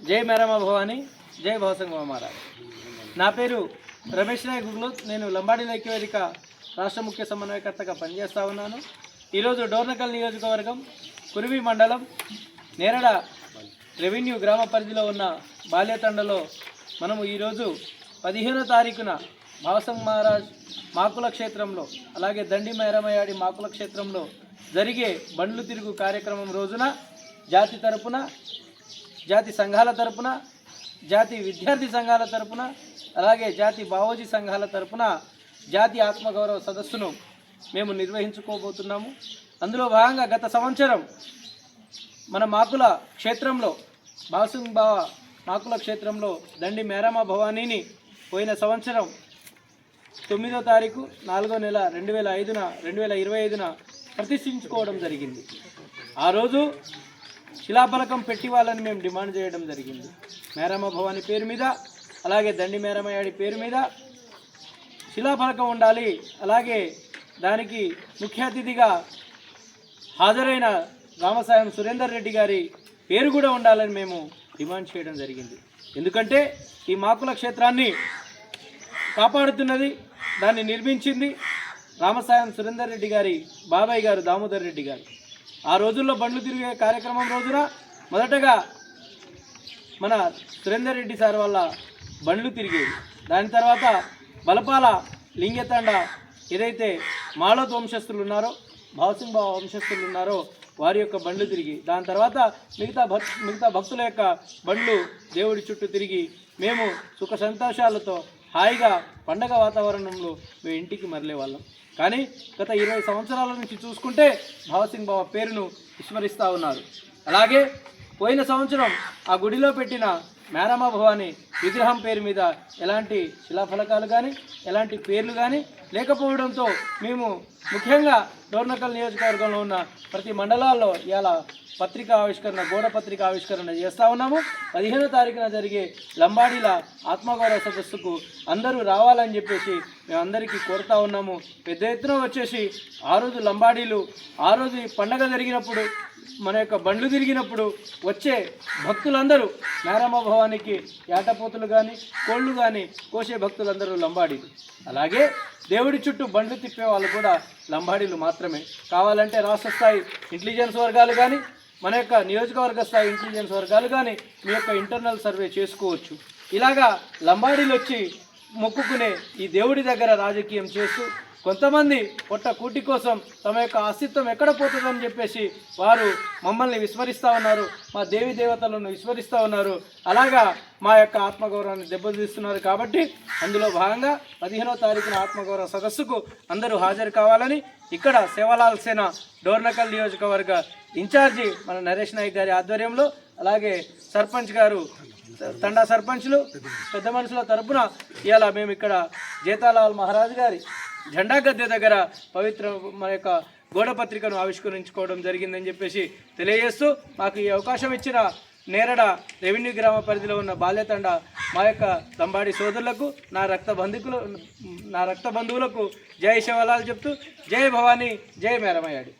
జై మేరమ్మ భవాని, జై భవసంగమ మహారాజ్. నా పేరు రమేష్ నాయక్ గుగ్లోత్. నేను లంబాడీల ఐక్యవేదిక రాష్ట్ర ముఖ్య సమన్వయకర్తగా పనిచేస్తూ ఉన్నాను. ఈరోజు డోర్నకల్ నియోజకవర్గం కురివి మండలం నేరడ రెవెన్యూ గ్రామ పరిధిలో ఉన్న బాల్యతండలో మనము ఈరోజు 15వ తారీఖున భవసంగ మహారాజ్ మాకుల క్షేత్రంలో, అలాగే దండి మేరమయాడి మాకుల క్షేత్రంలో జరిగే బండ్లు తిరుగు కార్యక్రమం రోజున జాతి తరపున, జాతి సంఘాల తరపున, జాతి విద్యార్థి సంఘాల తరపున, అలాగే జాతి బావోజీ సంఘాల తరపున జాతి ఆత్మగౌరవ సదస్సును మేము నిర్వహించుకోబోతున్నాము. అందులో భాగంగా గత సంవత్సరం మన మాకుల క్షేత్రంలో, భవసంగ బావ మాకుల క్షేత్రంలో దండి మేరమ్మ భవానీని పోయిన సంవత్సరం 9వ తారీఖు 4వ నెల 2025న ప్రతిష్ఠించుకోవడం జరిగింది. ఆ రోజు శిలాఫలకం పెట్టి వాళ్ళని మేము డిమాండ్ చేయడం జరిగింది. మేరమ్మ భవాని పేరు మీద, అలాగే దండి మేరమయాడి పేరు మీద శిలాఫలకం ఉండాలి. అలాగే దానికి ముఖ్య అతిథిగా హాజరైన రామసాయం సురేందర్ రెడ్డి గారి పేరు కూడా ఉండాలని మేము డిమాండ్ చేయడం జరిగింది. ఎందుకంటే ఈ మాకుల క్షేత్రాన్ని కాపాడుతున్నది, దాన్ని నిర్మించింది రామసాయం సురేందర్ రెడ్డి గారి బాబాయ్ గారు దామోదర్ రెడ్డి గారు. ఆ రోజుల్లో బండ్లు తిరిగే కార్యక్రమం రోజున మొదటగా మన సురేందర్ రెడ్డి సార్ వల్ల బండ్లు తిరిగేవి. దాని తర్వాత బలపాల లింగతండ ఏదైతే మాలోత్ వంశస్థులు ఉన్నారో, భవసంగ బావ వంశస్థులు ఉన్నారో వారి యొక్క బండ్లు తిరిగి, దాని తర్వాత మిగతా భక్తుల యొక్క బండ్లు దేవుడి చుట్టూ తిరిగి మేము సుఖ సంతోషాలతో హాయిగా పండగ వాతావరణంలో మేము ఇంటికి మరలే వాళ్ళం. కానీ గత 20 సంవత్సరాల నుంచి చూసుకుంటే భవసంగ బావ పేరును విస్మరిస్తూ ఉన్నారు. అలాగే పోయిన సంవత్సరం ఆ గుడిలో పెట్టిన మేరమ్మ భవాని విగ్రహం పేరు మీద ఎలాంటి శిలాఫలకాలు కానీ, ఎలాంటి పేర్లు కానీ లేకపోవడంతో మేము ముఖ్యంగా డోర్నకల్ నియోజకవర్గంలో ఉన్న ప్రతి మండలాల్లో ఇలా పత్రికా ఆవిష్కరణ, గోడ పత్రికా ఆవిష్కరణ చేస్తూ ఉన్నాము. 15వ తారీఖున జరిగే లంబాడీల ఆత్మగౌరవ సదస్సుకు అందరూ రావాలని చెప్పేసి మేము అందరికీ కోరుతూ ఉన్నాము. పెద్ద ఎత్తున వచ్చేసి ఆ రోజు లంబాడీలు, ఆ రోజు పండగ జరిగినప్పుడు, మన యొక్క బండ్లు తిరిగినప్పుడు వచ్చే భక్తులందరూ మేరమ్మ భవానికి ఏటపోతులు కానీ, కోళ్ళు కానీ కోసే భక్తులందరూ లంబాడీలు. అలాగే దేవుడి చుట్టూ బండ్లు తిప్పే వాళ్ళు కూడా లంబాడీలు మాత్రమే. కావాలంటే రాష్ట్ర స్థాయి ఇంటెలిజెన్స్ వర్గాలు కానీ, మన యొక్క నియోజకవర్గ స్థాయి ఇంటెలిజెన్స్ వర్గాలు కానీ మీ యొక్క ఇంటర్నల్ సర్వే చేసుకోవచ్చు. ఇలాగా లంబాడీలు వచ్చి మొక్కుకునే ఈ దేవుడి దగ్గర రాజకీయం చేస్తూ కొంతమంది పొట్ట కూటి కోసం తమ యొక్క అస్తిత్వం ఎక్కడ పోతుందని చెప్పేసి వారు మమ్మల్ని విస్మరిస్తూ ఉన్నారు, మా దేవి దేవతలను విస్మరిస్తూ ఉన్నారు. అలాగా మా యొక్క ఆత్మగౌరవాన్ని దెబ్బతీస్తున్నారు. కాబట్టి అందులో భాగంగా 15వ తారీఖున ఆత్మగౌరవ సదస్సుకు అందరూ హాజరు కావాలని ఇక్కడ సేవలాల్ సేన డోర్నకల్ నియోజకవర్గ ఇన్ఛార్జి మన నరేష్ నాయక్ గారి ఆధ్వర్యంలో, అలాగే సర్పంచ్ గారు, తండా సర్పంచ్లు, పెద్ద మనుషుల తరపున ఇవాళ మేము ఇక్కడ జేతాలాల్ మహారాజ్ గారి జెండా గద్దె దగ్గర పవిత్ర మన యొక్క గోడ పత్రికను ఆవిష్కరించుకోవడం జరిగిందని చెప్పేసి తెలియజేస్తూ, మాకు ఈ అవకాశం ఇచ్చిన నేరడ రెవెన్యూ గ్రామ పరిధిలో ఉన్న బాల్యతండ మా యొక్క లంబాడి సోదరులకు, నా రక్త బంధువులకు జై శివలాల్ చెప్తూ జై భవానీ, జై మేరమయాడి.